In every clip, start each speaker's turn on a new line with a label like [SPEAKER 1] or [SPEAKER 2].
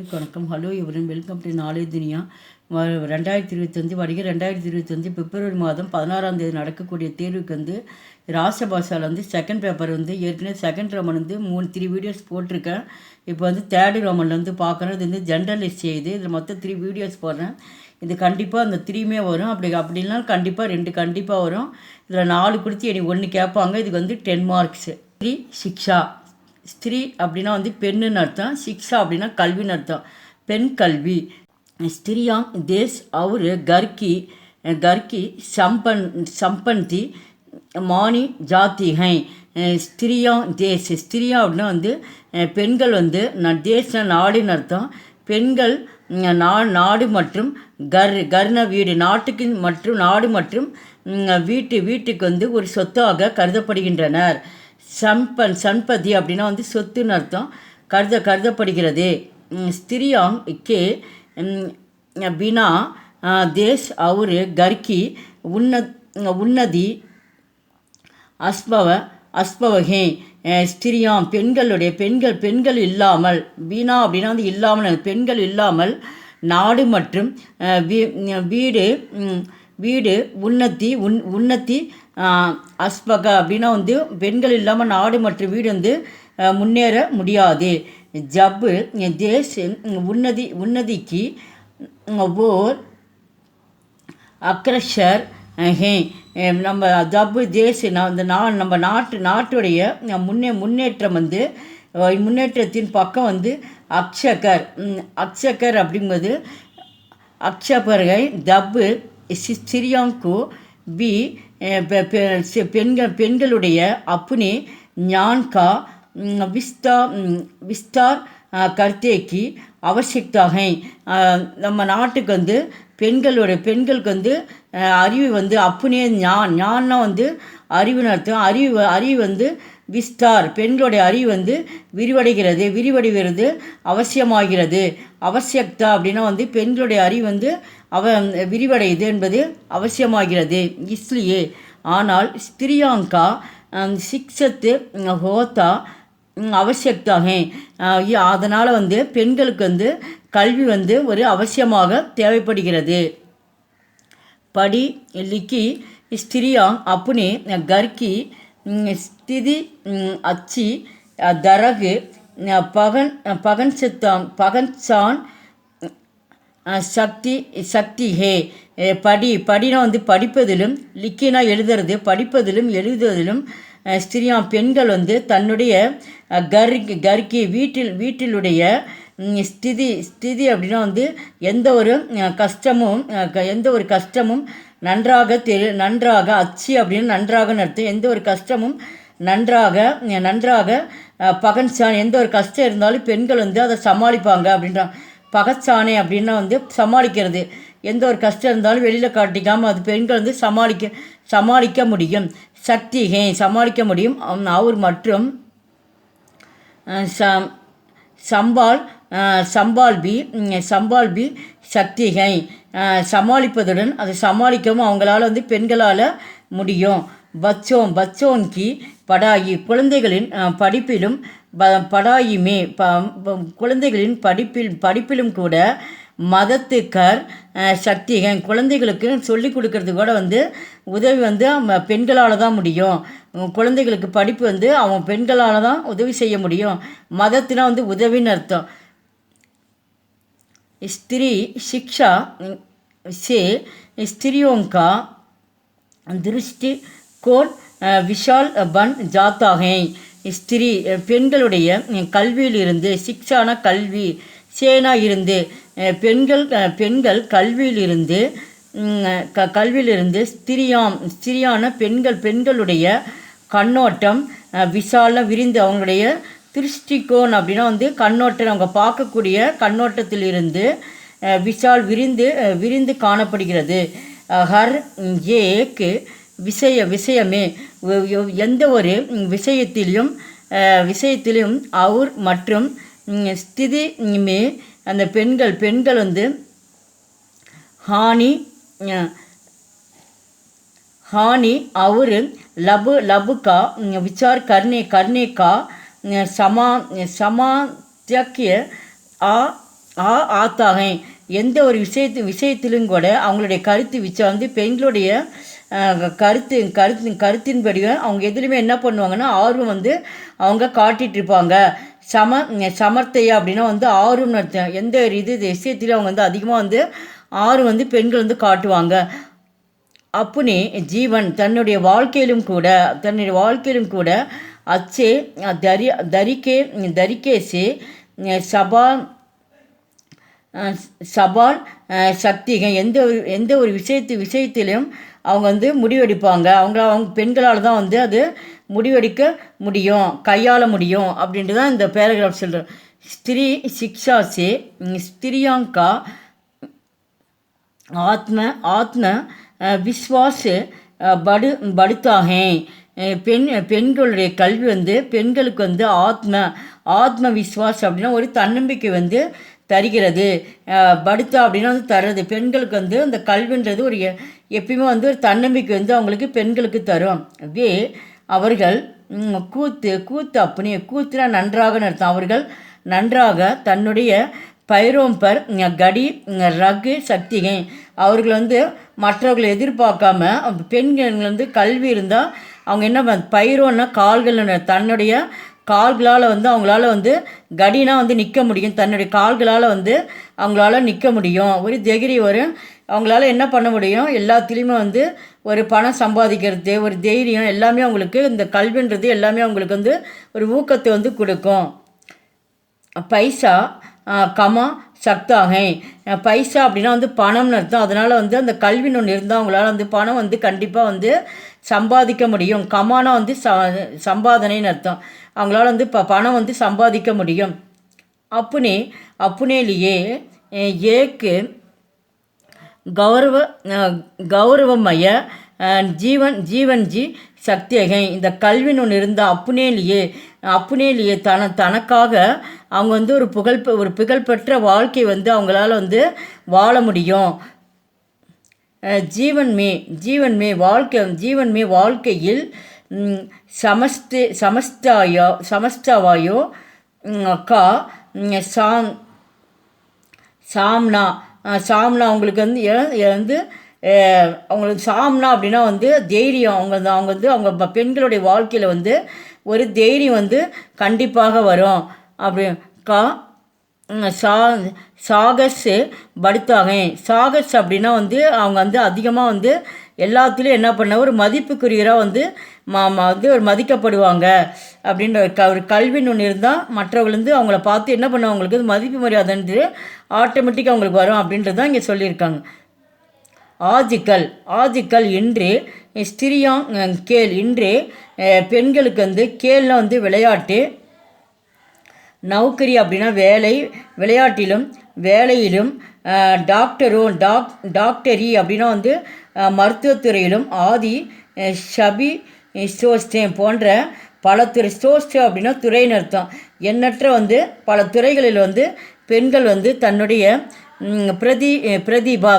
[SPEAKER 1] அனைவருக்கும் வணக்கம். Hello எவரன், welcome to நாளே துனியா. 2025 வருகிற 2025 பிப்ரவரி மாதம் 16ஆம் தேதி நடக்கக்கூடிய தேர்வுக்கு வந்து ராசபாஷாவில் வந்து செகண்ட் பேப்பர் வந்து ஏற்கனவே செகண்ட் ரோமன் வந்து 3 வீடியோஸ் போட்டிருக்கேன். இப்போ வந்து தேர்டு ரோமனில் வந்து பார்க்குறேன். இது வந்து ஜென்ரல் எஸ்ஏ. இதில் மொத்தம் 3 வீடியோஸ் போடுறேன். இது கண்டிப்பாக அந்த 3மே வரும். அப்படின்னா கண்டிப்பாக 2 கண்டிப்பாக வரும். இதில் 4 கொடுத்து எனக்கு 1 கேட்பாங்க. இதுக்கு வந்து 10 மார்க்ஸ். ஸ்ரீ சிக்ஷா. ஸ்திரீ அப்படின்னா வந்து பெண்ணுன்னு அர்த்தம். சிக்ஷா அப்படின்னா கல்வின்னு அர்த்தம். பெண் கல்வி. ஸ்திரியாங் தேஸ் और घर की संपत्ति मानी जाती हैं. ஸ்திரியாங் தேஸ். ஸ்திரியா அப்படின்னா வந்து பெண்கள் வந்து தேச நாடுன்னு அர்த்தம். பெண்கள் நாடு மற்றும் கர்ன வீடு நாட்டுக்கு மற்றும் நாடு மற்றும் வீட்டுக்கு வந்து ஒரு சொத்தாக கருதப்படுகின்றனர். சம்பதி அப்படின்னா வந்து சொத்துன்னு அர்த்தம். கருதப்படுகிறது. ஸ்திரியாங் கே பினா தேஸ் और घर की உன்னதி அஸ்பவகே. ஸ்திரியாம் பெண்கள் இல்லாமல், வீணா அப்படின்னா வந்து இல்லாமல், பெண்கள் இல்லாமல் நாடு மற்றும் வீடு உன்னதி அஸ்பக அப்படின்னா வந்து பெண்கள் இல்லாமல் நாடு மற்றும் வீடு வந்து முன்னேற முடியாது. ஜப் தேஸ் உன்னதிக்கு ஓர் அக்ரஷர் ஹே. நம்ம ஜப்பு தேஸ் நம்ம நாட்டுடைய முன்னேற்றம் வந்து முன்னேற்றத்தின் பக்கம் வந்து அக்ஷகர் அப்படிங்கிறது அக்ஷபர்கை தப்பு சிரியாங்கோ பி பெண்களுடைய அப்புனி ஞான்கா விஸ்தார் கர்த்தேக்கு அவசியக்தாகை. நம்ம நாட்டுக்கு வந்து பெண்களுக்கு வந்து அறிவு வந்து அப்புனே ஞான்னா வந்து அறிவுன்னு அர்த்தம். அறிவு வந்து விஸ்தார் பெண்களுடைய அறிவு வந்து விரிவடைகிறது அவசியமாகிறது. அவசியக்தா அப்படின்னா வந்து பெண்களுடைய அறிவு வந்து விரிவடையுது என்பது அவசியமாகிறது. இஸ்லியே ஆனால் ஸ்திரியாங்கா சிக்ஷத்து ஹோத்தா அவசியக்தாக. அதனால் வந்து பெண்களுக்கு வந்து கல்வி வந்து ஒரு அவசியமாக தேவைப்படுகிறது. படி லிக்கி ஸ்திரியாங் அப்புனே கர்கி ஸ்திதி அச்சி தரகு பகன்சான் சக்தி ஹே. படினா வந்து படிப்பதிலும், லிக்கினா எழுதுறது, படிப்பதிலும் எழுதுவதிலும் ஸ்திரியாம் பெண்கள் வந்து தன்னுடைய கர்கி வீட்டிலுடைய ஸ்திதி அப்படின்னா வந்து எந்த ஒரு கஷ்டமும் நன்றாக அச்சி அப்படின்னு நன்றாக அர்த்தம். எந்த ஒரு கஷ்டமும் நன்றாக பகன்சான் எந்த ஒரு கஷ்டம் இருந்தாலும் பெண்கள் வந்து அதை சமாளிப்பாங்க அப்படின்றான். பகச்சானே அப்படின்னா வந்து சமாளிக்கிறது. எந்த ஒரு கஷ்டம் இருந்தாலும் வெளியில் காட்டிக்காமல் அது பெண்கள் வந்து சமாளிக்க முடியும். சக்திகை சமாளிக்க முடியும். அவர் மற்றும் சம்பால்பி சக்திகை சமாளிப்பதுடன் அதை சமாளிக்கவும் அவங்களால வந்து பெண்களால் முடியும். பச்சோன்கி படாயி குழந்தைகளின் படிப்பிலும் படாயுமே குழந்தைகளின் படிப்பிலும் கூட மதத்துக்கர் சக்திகை குழந்தைகளுக்கு சொல்லிக் கொடுக்கறது கூட வந்து உதவி வந்து பெண்களால் தான் முடியும். குழந்தைகளுக்கு படிப்பு வந்து அவங்க பெண்களால் தான் உதவி செய்ய முடியும். மதத்தினா வந்து உதவின்னு அர்த்தம். ஸ்திரீ சிக்ஷா से स्त्रियों का दृष्टिकोण विशाल बन जाता है. ஸ்திரீ பெண்களுடைய கல்வியிலிருந்து, சிக்ஷான கல்வி, சேனா இருந்து பெண்கள் கல்வியிலிருந்து ஸ்திரியான பெண்களுடைய கண்ணோட்டம் விஷால விரிந்து அவங்களுடைய திருஷ்டிகோன் அப்படின்னா வந்து கண்ணோட்டம் அவங்க பார்க்கக்கூடிய கண்ணோட்டத்திலிருந்து விஷால் விரிந்து காணப்படுகிறது. ஹர் ஏக் விஷயமே எந்த ஒரு விஷயத்திலும் அவர் மற்றும் ஸ்திதி மே அந்த பெண்கள் வந்து हानि और लब का विचार करने का समात्यक्य ஆத்தாகை எந்த ஒரு விஷயத்திலும் கூட அவங்களுடைய கருத்து வந்து பெண்களுடைய கருத்தின்படி அவங்க எதுலையுமே என்ன பண்ணுவாங்கன்னா ஆர்வம் வந்து அவங்க காட்டிகிட்டு இருப்பாங்க. சமர்த்தையா அப்படின்னா வந்து ஆர்வம் நடத்த எந்த ஒரு விஷயத்திலும் அவங்க வந்து அதிகமாக வந்து ஆர்வம் வந்து பெண்கள் வந்து காட்டுவாங்க. அப்புனே ஜீவன் தன்னுடைய வாழ்க்கையிலும் கூட அச்சே தரிக்கேசே சபால் சக்திகள் எந்த ஒரு விஷயத்திலும் அவங்க வந்து முடிவெடுப்பாங்க. அவங்க பெண்களால் தான் வந்து அது முடிவெடுக்க முடியும், கையாள முடியும் அப்படின்ட்டு தான் இந்த பேராகிராஃப் சொல்கிறேன். ஸ்திரீ சிக்ஷா சே ஸ்திரியாங்கா ஆத்ம விஸ்வாஸ் படுத்தாகே. பெண்களுடைய கல்வி வந்து பெண்களுக்கு வந்து ஆத்ம விஸ்வாஸ் அப்படின்னா ஒரு தன்னம்பிக்கை வந்து தருகிறது. படுத்தா அப்படின்னா வந்து தர்றது. பெண்களுக்கு வந்து அந்த கல்வின்றது ஒரு எப்பயுமே வந்து ஒரு தன்னம்பிக்கை வந்து அவங்களுக்கு பெண்களுக்கு தரும். அவர்கள் கூத்து அப்படியே கூத்துனா நன்றாக நடத்தும். அவர்கள் நன்றாக தன்னுடைய பைரோம்பர் கடி ரகு சக்திகை அவர்கள் வந்து மற்றவர்களை எதிர்பார்க்காம பெண்கள் வந்து கல்வி இருந்தால் அவங்க என்ன பைரோன்னா கால்கள் தன்னுடைய கால்களால் வந்து அவங்களால வந்து கடினா வந்து நிற்க முடியும். தன்னுடைய கால்களால் வந்து அவங்களால நிற்க முடியும். ஒரு டிகிரி வரும் அவங்களால என்ன பண்ண முடியும், எல்லாத்துலேயுமே வந்து ஒரு பணம் சம்பாதிக்கிறது, ஒரு தைரியம் எல்லாமே அவங்களுக்கு இந்த கல்வின்றது எல்லாமே அவங்களுக்கு வந்து ஒரு ஊக்கத்தை வந்து கொடுக்கும். பைசா கமா சக்தாகை பைசா அப்படின்னா வந்து பணம்னு அர்த்தம். அதனால் வந்து அந்த கல்வின்னு ஒன்று இருந்தால் அவங்களால வந்து பணம் வந்து கண்டிப்பாக வந்து சம்பாதிக்க முடியும். கமானா வந்து சம்பாதனைன்னு அர்த்தம். அவங்களால வந்து பணம் வந்து சம்பாதிக்க முடியும். அப்புனேலியே ஏக்கு கௌரவமய ஜீவன் சக்தியகை இந்த கல்வின்னு ஒன்று இருந்தால் அப்புனேலியே தனக்காக அவங்க வந்து ஒரு புகழ்பெற்ற வாழ்க்கை வந்து அவங்களால வந்து வாழ முடியும். ஜீவன்மே வாழ்க்கையில் சமஸ்தாவாயோ கா சாம்னா அவங்களுக்கு வந்து அவங்களுக்கு சாம்னா அப்படின்னா வந்து தைரியம். அவங்க பெண்களுடைய வாழ்க்கையில் வந்து ஒரு தைரியம் வந்து கண்டிப்பாக வரும். அப்படி சாகஸ் படுத்தாங்க. சாகஸ் அப்படின்னா வந்து அவங்க வந்து அதிகமாக வந்து எல்லாத்துலேயும் என்ன பண்ண ஒரு மதிப்புக்குரியராக வந்து வந்து ஒரு மதிக்கப்படுவாங்க. அப்படின்ற ஒரு கல்வின்னு ஒன்று இருந்தால் மற்றவர்கள் வந்து அவங்கள பார்த்து என்ன பண்ணுவாங்க, அவங்களுக்கு மதிப்பு மரியாதைன்றது ஆட்டோமேட்டிக்காக அவங்களுக்கு வரும் அப்படின்றது தான் இங்கே சொல்லியிருக்காங்க. ஆஜிக்கல் இன்று ஸ்திரியாங் கேள் இன்று பெண்களுக்கு வந்து கேள்னா வந்து விளையாட்டு, நௌக்கரி அப்படின்னா வேலையிலும் டாக்டரி அப்படின்னா வந்து மருத்துவத்துறையிலும் ஷபி ஸ்டோஸ்டேம் போன்ற பல துறை ஸ்டோஸ்டே அப்படின்னா துறைன்னு அர்த்தம். எண்ணற்ற வந்து பல துறைகளில் வந்து பெண்கள் வந்து தன்னுடைய பிரதிபா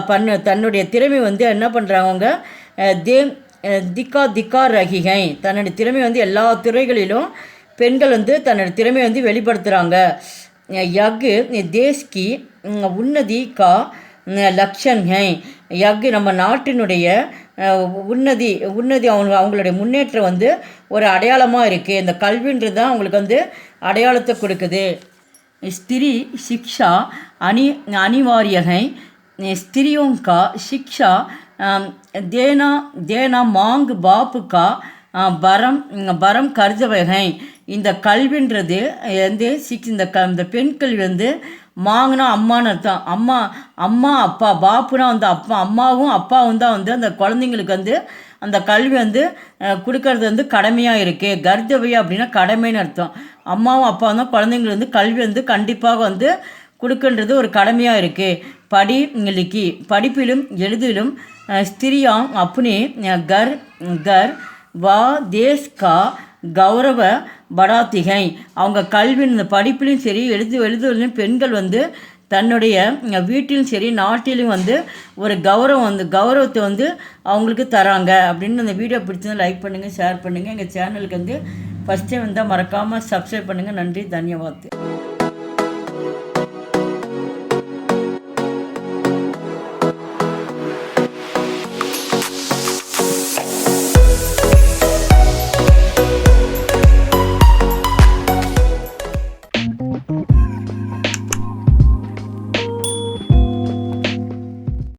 [SPEAKER 1] தன்னுடைய திறமை வந்து என்ன பண்ணுறாங்க திக்கா ரகிகை தன்னுடைய திறமை வந்து எல்லா துறைகளிலும் பெண்கள் வந்து தன்னோட திறமையை வந்து வெளிப்படுத்துகிறாங்க. தேஸ்கி உன்னதி கா லக்ஷன்ஹை நம்ம நாட்டினுடைய உன்னதி அவங்களுடைய முன்னேற்றம் வந்து ஒரு அடையாளமாக இருக்குது. இந்த கல்வின்றது தான் அவங்களுக்கு வந்து அடையாளத்தை கொடுக்குது. ஸ்திரீ சிக்ஷா அனிவாரியகை ஸ்திரியோங்கா சிக்ஷா தேனா மாங் பாப்பு கா பரம் கர்ஜவகை இந்த கல்வின்றது வந்து இந்த பெண் கல்வி வந்து மாங்கனா அம்மான்னு அர்த்தம். அம்மா அப்பா பாப்புனா வந்து அம்மாவும் அப்பாவும் தான் வந்து அந்த குழந்தைங்களுக்கு வந்து அந்த கல்வி வந்து கொடுக்கறது வந்து கடமையாக இருக்குது. கர்த்தவியம் அப்படின்னா கடமைன்னு அர்த்தம். அம்மாவும் அப்பாவும் தான் குழந்தைங்களுக்கு வந்து கல்வி வந்து கண்டிப்பாக வந்து கொடுக்கின்றது ஒரு கடமையாக இருக்குது. படிப்பிலும் எழுதிலும் ஸ்திரியாங் அப்புனே கர் வா தேஸ் கா கௌரவ படாத்திகை அவங்க கல்வியின் இந்த படிப்பிலையும் சரி எழுதுவதிலும் பெண்கள் வந்து தன்னுடைய வீட்டிலும் சரி நாட்டிலும் வந்து ஒரு கௌரவத்தை வந்து அவங்களுக்கு தராங்க அப்படின்னு. அந்த வீடியோ பிடிச்சதை லைக் பண்ணுங்கள், ஷேர் பண்ணுங்கள். எங்கள் சேனலுக்கு வந்து ஃபஸ்ட் டைம் வந்தால் மறக்காமல் சப்ஸ்கிரைப் பண்ணுங்கள். நன்றி, தன்யவாத்.